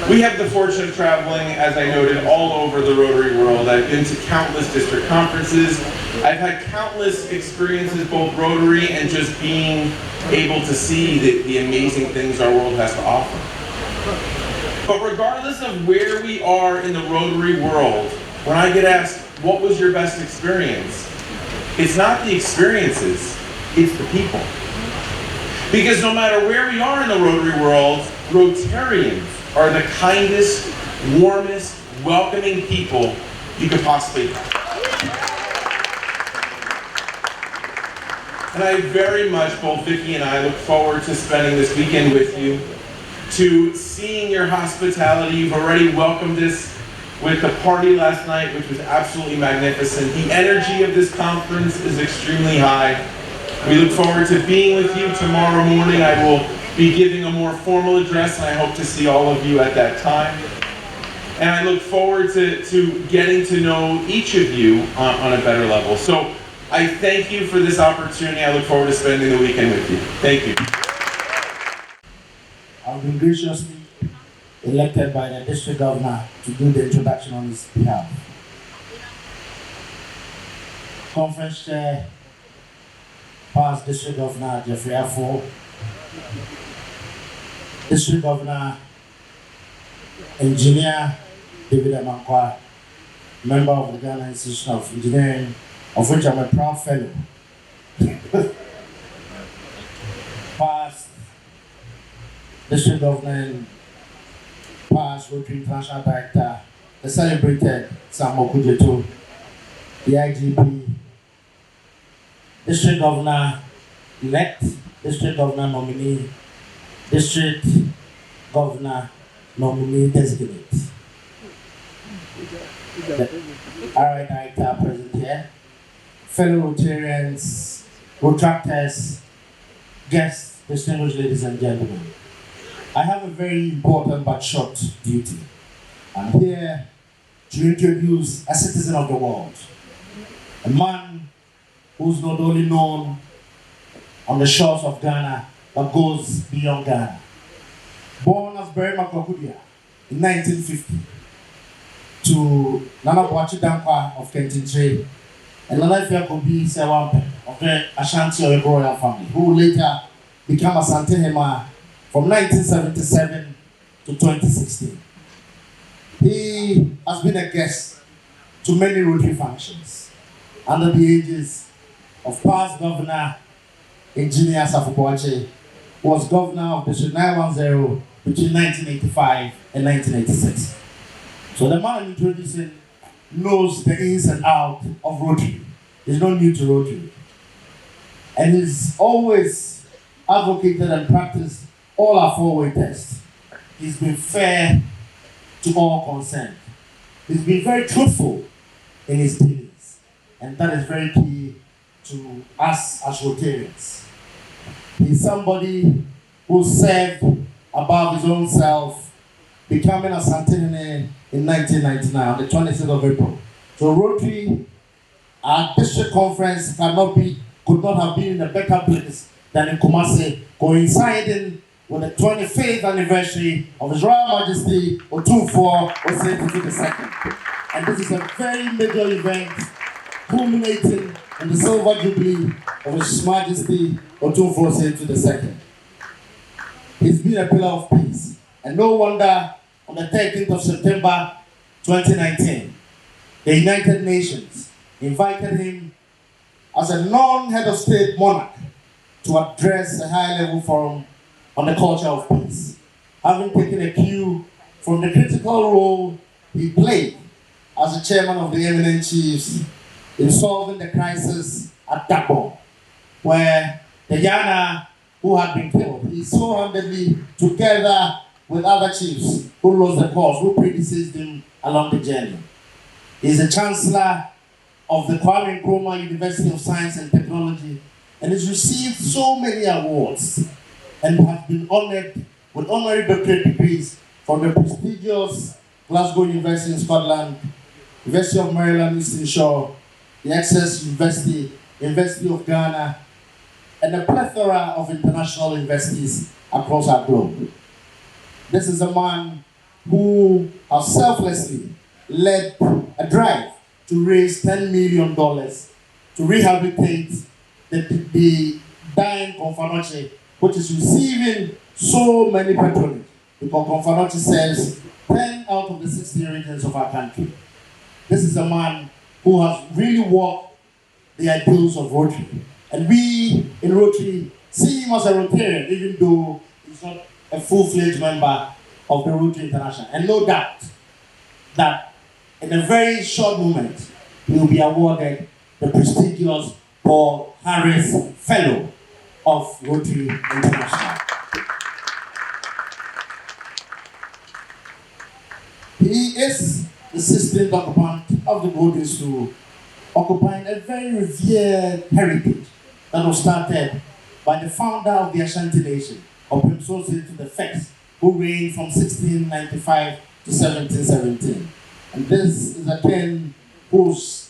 We have the fortune of traveling, as I noted, all over the Rotary world. I've been to countless district conferences. I've had countless experiences, both Rotary and just being able to see the amazing things our world has to offer. But regardless of where we are in the Rotary world, when I get asked, what was your best experience? It's not the experiences, it's the people. Because no matter where we are in the Rotary world, Rotarians are the kindest, warmest, welcoming people you could possibly have. And I very much, both Vicki and I, look forward to spending this weekend with you, to seeing your hospitality. You've already welcomed us with the party last night, which was absolutely magnificent. The energy of this conference is extremely high. We look forward to being with you tomorrow morning. I will be giving a more formal address, and I hope to see all of you at that time. And I look forward to getting to know each of you on a better level. So I thank you for this opportunity. I look forward to spending the weekend with you. Thank you. I've been graciously elected by the district governor to do the introduction on his behalf. Conference Chair, past District Governor Jeffrey Afo, District Governor Engineer David Amankwa, member of the Ghana Institution of Engineering, of which I'm a proud fellow. Past District Governor, past Rotary International Director, the celebrated Sam Okujeto, the IGP, District Governor-elect, District Governor nominee, District Governor nominee designate. Alright, Director present here, fellow Rotarians, Rotractors, guests, distinguished ladies and gentlemen. I have a very important but short duty. I'm here to introduce a citizen of the world, a man who's not only known on the shores of Ghana, but goes beyond Ghana. Born as Barry Makwakudia in 1950 to Nana Boachi Dankwa of Kentintre and Nana Fiakobi Sewampe of the Ashanti royal family, who later became Asante Hema from 1977 to 2016. He has been a guest to many Rotary functions under the aegis of past Governor Engineer Safo Boache, who was Governor of District 910 between 1985 and 1986. So the man I'm introducing knows the ins and outs of Rotary. He's not new to Rotary. And he's always advocated and practiced all our four-way tests. He's been fair to all concerned. He's been very truthful in his dealings. And that is very key to us as Rotarians. He's somebody who served above his own self, becoming a Santinine in 1999, on the 26th of April. So Rotary, our district conference could not have been in a better place than in Kumasi, coinciding with the 25th anniversary of His Royal Majesty Otumfuo II. And this is a very major event culminating in the Silver Jubilee of His Majesty Otumfuo II. He's been a pillar of peace. And no wonder on the 13th of September 2019, the United Nations invited him as a non-head of state monarch to address a high-level forum on the culture of peace, having taken a cue from the critical role he played as the chairman of the eminent chiefs in solving the crisis at Dabo, where the Yana who had been killed, he so-handedly, together with other chiefs who lost the cause, who predeceased him along the journey. He's the Chancellor of the Kwame Nkrumah University of Science and Technology, and has received so many awards and has been honored with honorary doctorate degrees from the prestigious Glasgow University in Scotland, University of Maryland Eastern Shore, the Access University, University of Ghana, and a plethora of international universities across our globe. This is a man who has selflessly led a drive to raise $10 million to rehabilitate the dying Confanoche, which is receiving so many patronage, because Confanoche serves 10 out of the 16 regions of our country. This is a man who has really walked the ideals of Rotary. And we in Rotary see him as a Rotarian, even though he's not a full-fledged member of the Rotary International. And no doubt that in a very short moment, he will be awarded the prestigious Paul Harris Fellow of Rotary International. He is the 16th occupant of the Opemsuo, occupying a very revered heritage that was started by the founder of the Ashanti Nation, Opemsuo the First, who reigned from 1695 to 1717. And this is a king who's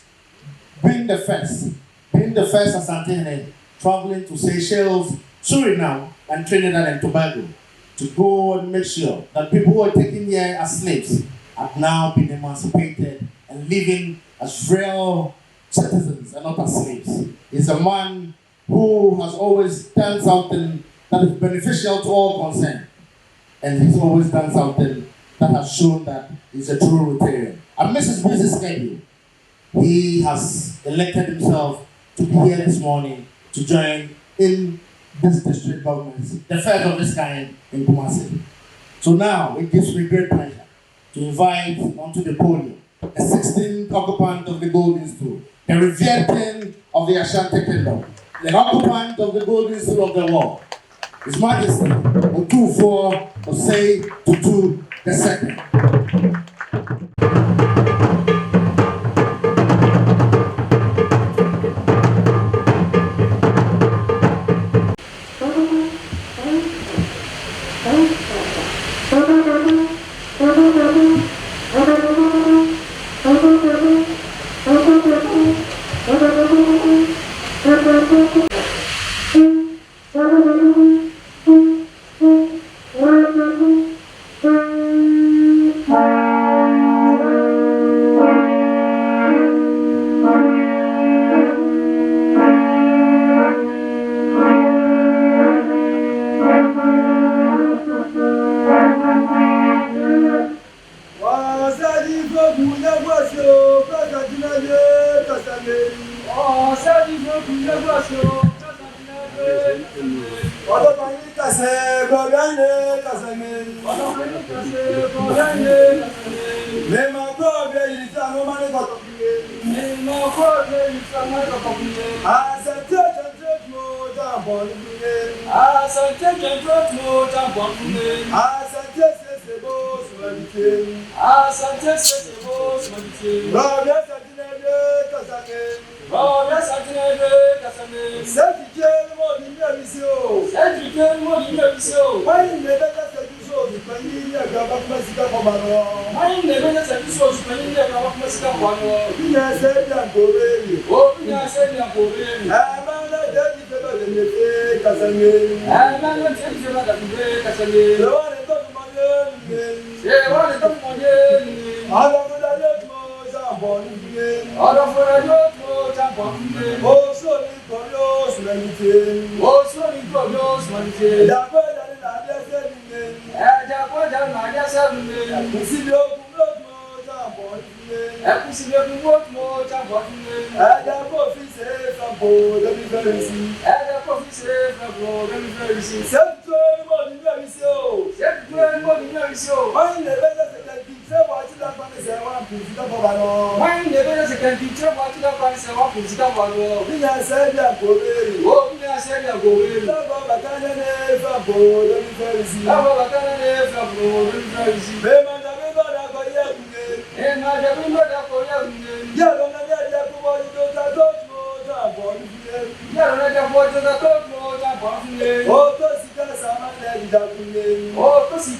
been the first Asantehene traveling to Seychelles, Suriname, and Trinidad and Tobago to go and make sure that people who were taken here as slaves have now been emancipated and living as real citizens and not as slaves. He's a man who has always done something that is beneficial to all concerned. And he's always done something that has shown that he's a true Rotarian. Amidst his busy schedule, he has elected himself to be here this morning to join in this district government, the first of its kind in Kumasi. So now it gives me great pleasure to invite onto the podium the 16th occupant of the Golden Stool, the revered king of the Ashanti Kingdom, the occupant of the Golden Stool of the world, His Majesty Otumfuo Tutu II.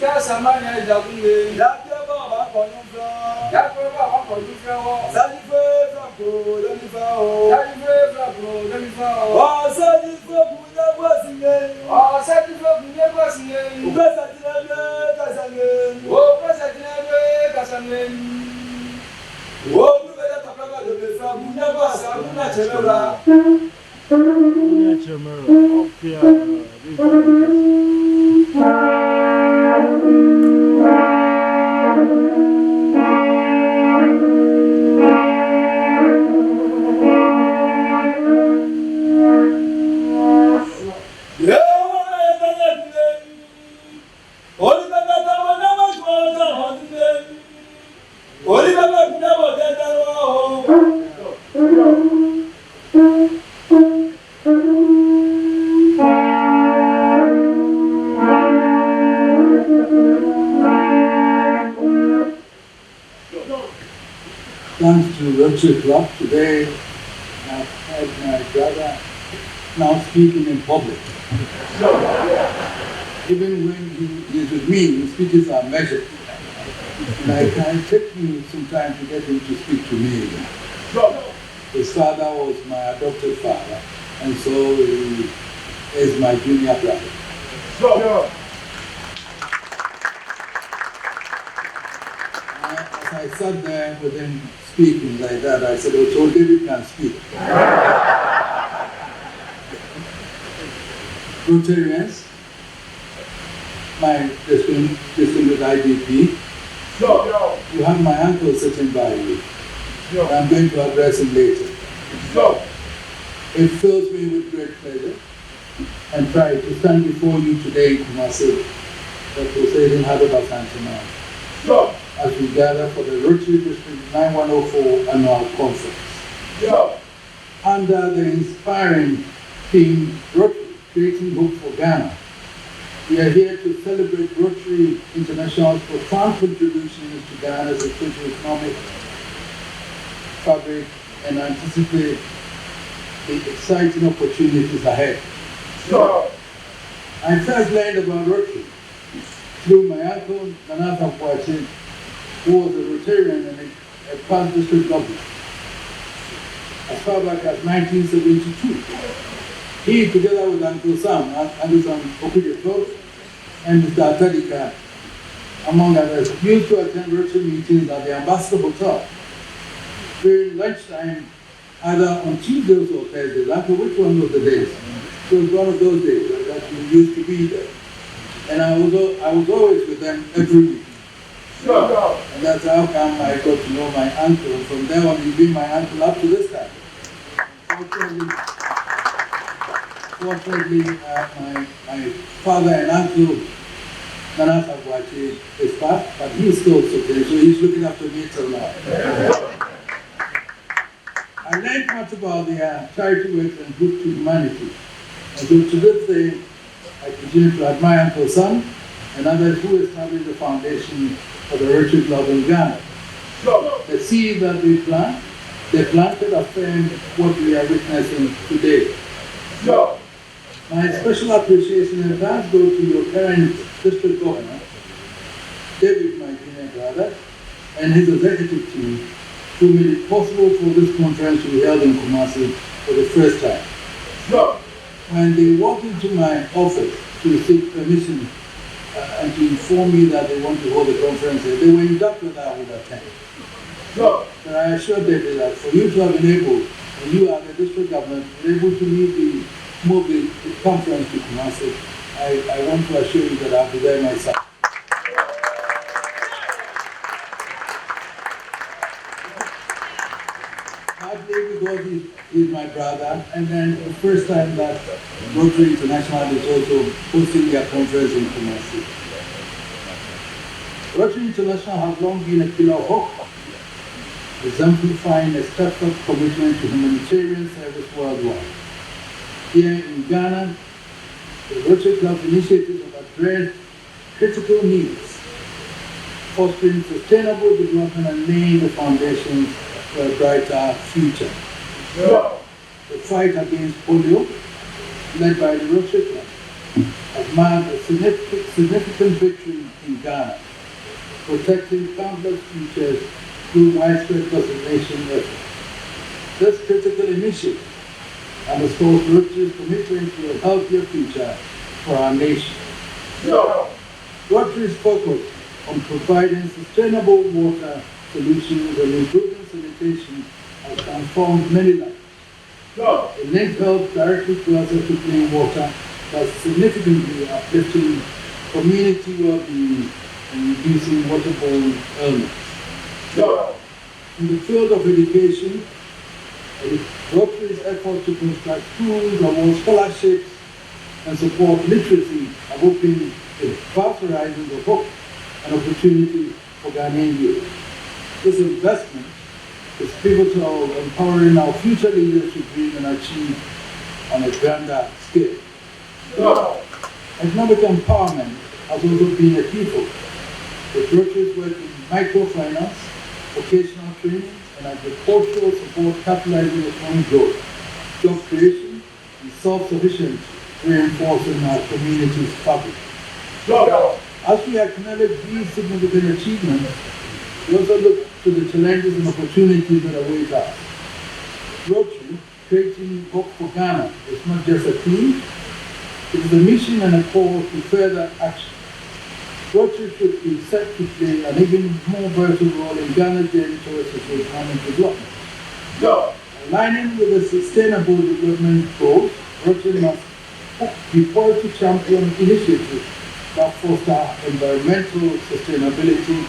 sika samanya jagunle. Yàtọ̀ bá wà kọ̀ọ̀nù fẹ́. Yàtọ̀ bá wà kọ̀ọ̀nù fẹ́ wọ́. Sadife Franco lórí fẹ́ o. Sadife Franco lórí fẹ́ o. Sadife kùnye gbọ́sì yẹn. Sadife kùnye gbọ́sì yẹn. Gbèsè tìlẹ̀gbẹ́ kàṣàngẹ̀. Gbèsè tìlẹ̀gbẹ́ kàṣàngẹ̀. Olú bẹ̀rẹ̀ tọ́kọ́bà lórí fẹ́ kùnye gbọ́sì àkúnà tẹ̀lẹ́ra. Kùnye tẹ̀lẹ́ra ọ̀pẹ̀ Thanks to Rotary Club, today I've had my brother now speaking in public. Even when he is with me, his speeches are measured. Like, it took me some time to get him to speak to me again. His father was my adopted father, and so he is my junior brother. As I sat there with him speaking like that, I said, "Oh, David can speak." Rotarians, my distinguished IDP, you have my uncle sitting by you. I'm going to address him later. It fills me with great pleasure and pride to stand before you today in Kumasi, Dr. Sayyidin Habibasantimah, as we gather for the Rotary District 9104 Annual Conference. Under the inspiring theme, Rotary, Creating Hope for Ghana, we are here to celebrate Rotary International's profound contributions to Ghana's socio-economic fabric and anticipate the exciting opportunities ahead. I first learned about Rotary through my uncle, Otumfuo, who was a Rotarian and a past district governor as far back as 1972. He, together with Uncle Sam, Opemsuo, and Mr. Atadika, among others, used to attend Rotary meetings at the Ambassador Hotel during lunchtime, either on Tuesdays or Thursdays. Uncle, which one was the days? It was one of those days that we used to be there. And I was always with them every week. And that's how come I got to know my uncle. From there on, he's been my uncle up to this time. Fortunately, my father and uncle, Otumfuo, is passed, but he's still okay, so he's looking after me till now. I learned much about their charity work and good to humanity. And so to this day, I continue to admire Uncle Sam and others who established the foundation for the Rotary Club in Ghana. The seed that they planted affirmed what we are witnessing today. My special appreciation and thanks go to your current district governor, David, my junior brother, and his executive team, who made it possible for this conference to be held in Kumasi for the first time. When they walked into my office to seek permission and to inform me that they want to hold the conference, they were in doubt whether I would attend. But I assured them that for you to have been able, and you are the district government, been able to move the conference to Kumasi, I want to assure you that I'll be there myself. Partly because he's my brother, and then the first time that Rotary International is also hosting their conference in Kumasi. Rotary International has long been a pillar of hope, exemplifying a steadfast commitment to humanitarian service worldwide. Here in Ghana, the Rotary Club's initiatives have addressed critical needs, fostering sustainable development and laying the foundations for a brighter future. The fight against polio, led by the Rotary Club, has marked a significant victory in Ghana, protecting countless futures through widespread conservation efforts. This critical initiative underscores Rotary's commitment to a healthier future for our nation. Rotary's focus on providing sustainable water solutions and improving sanitation has transformed many lives. It links health directly to access to clean water, thus significantly uplifting community well-being and reducing waterborne illness. In the field of education, Rotary's effort to construct schools, award scholarships, and support literacy have opened a vast horizons of hope and opportunity for Ghanaian youth. This investment is pivotal in empowering our future leaders to dream and achieve on a grander scale. Economic empowerment has also been a key focus. With Rotary's work in microfinance, vocational training, and agricultural support capitalizing economic growth, job creation, and self-sufficiency, reinforcing our community's fabric. As we acknowledge these significant achievements, we also look to the challenges and opportunities that await us. Rotary, creating hope for Ghana, is not just a theme, it is a mission and a call to further action. Rotary should be set to play an even more vital role in Ghana's journey towards economic development. Aligning with the sustainable development goals, Rotary must be poised to champion initiatives that foster environmental sustainability,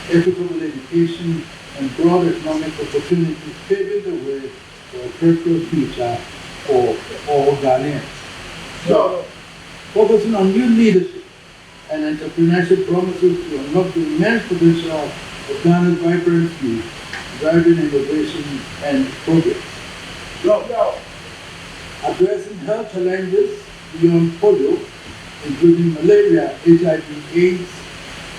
equitable education, and broad economic opportunities, paving the way for a prosperous future for all Ghanaians. Focusing on new leadership and entrepreneurship promises to unlock the immense potential of Ghana's vibrant youth, driving innovation and progress. Addressing health challenges beyond polio, including malaria, HIV/AIDS,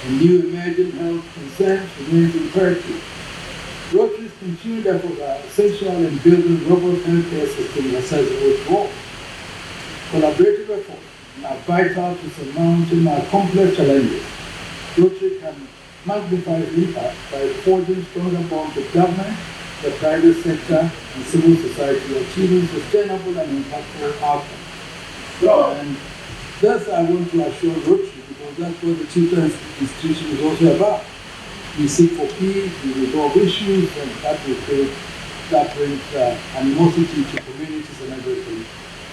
and new emerging health concerns remains imperative. Rotary's continued efforts are essential in building robust healthcare systems accessible to all. Collaborative efforts are vital to surmounting our complex challenges. Rotary can magnify its impact by forging stronger bonds with government, the private sector, and civil society, achieving sustainable and impactful outcomes. And thus I want to assure Rotary, because that's what the children's institution is also about. We seek for peace, we resolve issues, and that brings animosity to communities and everything.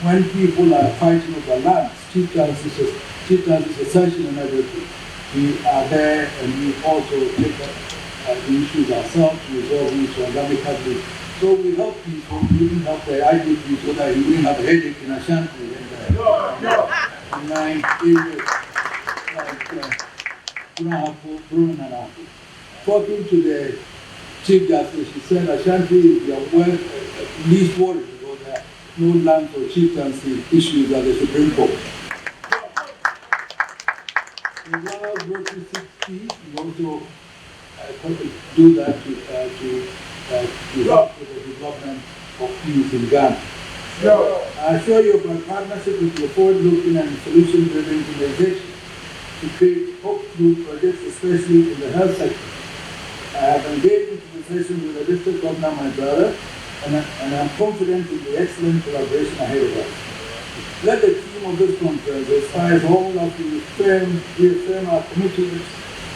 When people are fighting over land, chieftaincy succession and everything, we are there and we also take the issues ourselves to resolve issues amicably. So we help people, we even help the IDP so that you wouldn't have a headache in Ashanti and 9 areas like Brunahapo, Bruin and Apple. Talking to the Chief Justice, she said Ashanti is the least worried about that. No land or chieftaincy issues at the Supreme Court. While Rotary 60, we also do that to help with the development of peace in Ghana. I assure you of my partnership with your forward-looking and solution-driven organization to create hope through projects, especially in the health sector. I have engaged in conversation with the district governor, my brother, and I'm confident in the excellent collaboration ahead of us. Let the theme of this conference aspire all of you reaffirm our commitment to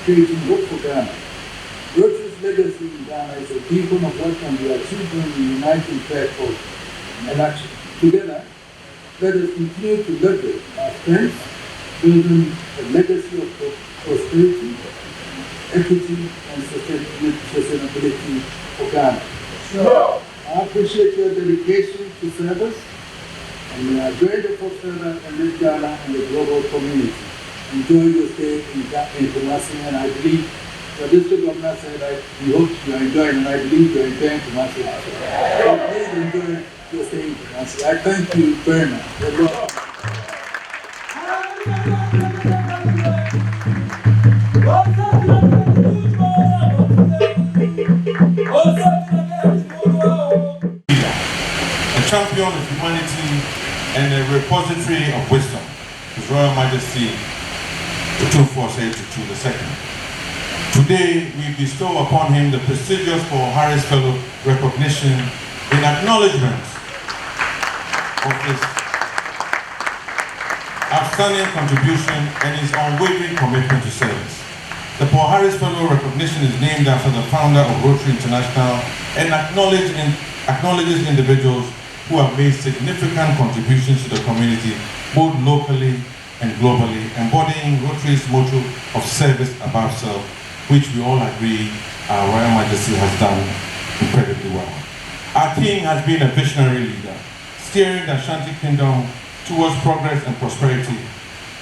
creating hope for Ghana. Rotary's legacy in Ghana is a beacon of what can be achieved when we unite in purpose and action. Together, let us continue to leverage our strengths, building a legacy of prosperity, equity, and sustainability for Ghana. I appreciate your dedication to service, and we are going to further enrich Ghana and the global community. Enjoy your stay in Kumasi, and I believe the district governor said that he hopes you are enjoying, and I believe you are enjoying Kumasi. So please enjoy your stay in Kumasi. I thank you very much. A champion of humanity and a repository of wisdom. His Royal Majesty Otumfuo II. Today, we bestow upon him the prestigious Paul Harris Fellow recognition in acknowledgement of his outstanding contribution and his unwavering commitment to service. The Paul Harris Fellow recognition is named after the founder of Rotary International and acknowledges individuals who have made significant contributions to the community, both locally and globally, embodying Rotary's motto of service above self, which we all agree our Royal Majesty has done incredibly well. Our king has been a visionary leader, steering the Ashanti Kingdom towards progress and prosperity.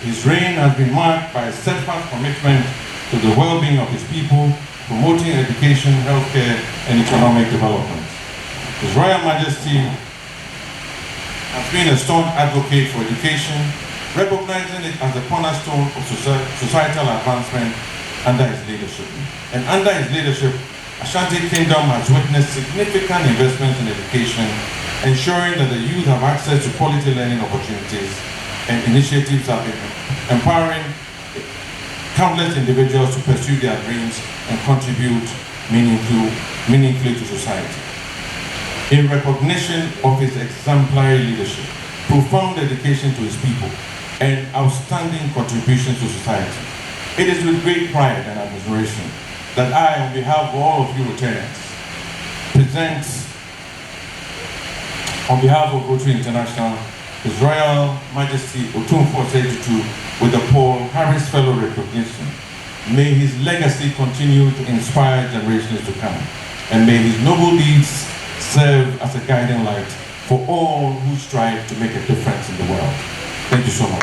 His reign has been marked by a steadfast commitment to the well-being of his people, promoting education, healthcare, and economic development. His Royal Majesty has been a staunch advocate for education, recognizing it as the cornerstone of societal advancement under his leadership. And under his leadership, Ashanti Kingdom has witnessed significant investments in education, ensuring that the youth have access to quality learning opportunities, and initiatives have been empowering countless individuals to pursue their dreams and contribute meaningfully to society. In recognition of his exemplary leadership, profound dedication to his people, and outstanding contributions to society, it is with great pride and admiration that I, on behalf of all of you lieutenants, present, on behalf of Rotary International, His Royal Majesty Otumfuo II with the Paul Harris Fellow recognition. May his legacy continue to inspire generations to come, and may his noble deeds serve as a guiding light for all who strive to make a difference in the world. Thank you so much.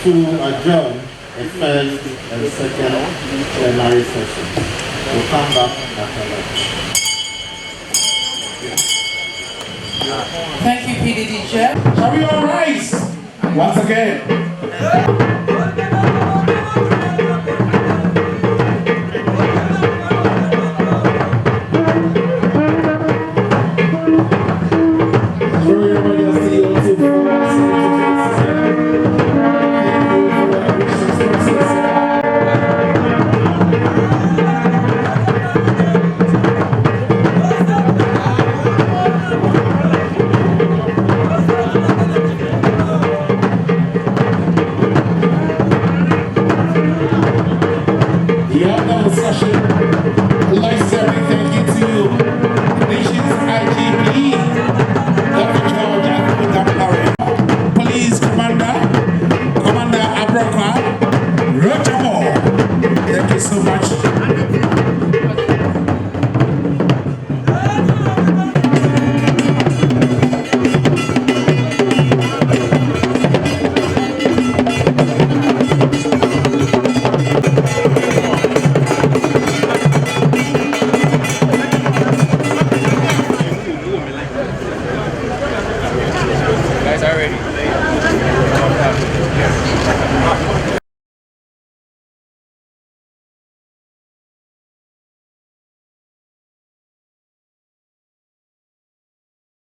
To adjourn the first and second plenary session. We'll come back after that. Thank you, PDD Chair. Shall we all rise once again?